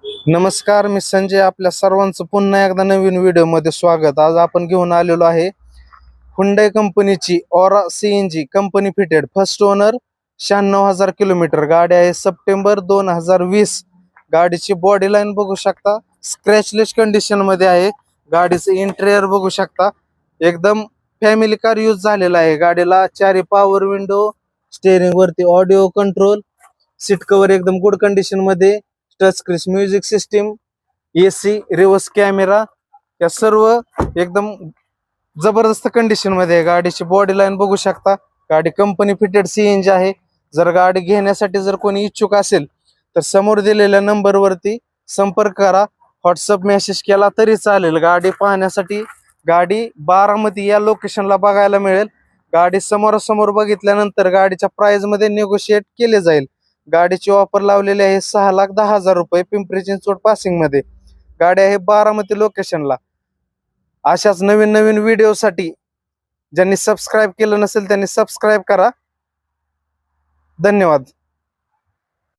नमस्कार, मी संजय. आपल्या सर्वांचं पुन्हा एकदा नवीन व्हिडिओमध्ये स्वागत. आज आपण घेऊन आलेलो आहे हुंडई कंपनीची aura CNG company fitted first owner 96,000 kilometre गाडी आहे. सप्टेंबर 2020. गाडीची बॉडी लाईन बघू शकता, स्क्रॅचलेस कंडिशन मध्ये आहे. गाडीचं इंटेरियर बघू शकता, एकदम फॅमिली कार यूज झालेला आहे. गाडीला चारी पॉवर विंडो, स्टेअरिंग वरती ऑडिओ कंट्रोल, सीट कव्हर एकदम गुड कंडिशन मध्ये, touch screen music system, AC, reverse camera, या सर्व एकदम जबरदस्त कंडिशन मध्ये आहे. गाडीची बॉडी लाईन बघू शकता. गाडी कंपनी फिटेड CNG आहे. जर गाडी घेण्यासाठी जर कोणी इच्छुक असेल तर समोर दिलेल्या नंबरवरती संपर्क करा. व्हॉट्सअप मेसेज केला तरी चालेल. गाडी पाहण्यासाठी गाडी बारामती या लोकेशनला बघायला मिळेल. गाडी समोरासमोर बघितल्यानंतर गाडीच्या प्राइस मध्ये निगोशिएट केले जाईल. गाडीची ऑफर लावलेली आहे 6,10,000 रुपये पिंपरी चिंचवड पासिंग मध्ये. गाडी आहे बारामती लोकेशनला. अशाच नवीन नवीन व्हिडिओसाठी ज्यांनी सबस्क्राईब केलं नसेल त्यांनी सबस्क्राईब करा. धन्यवाद.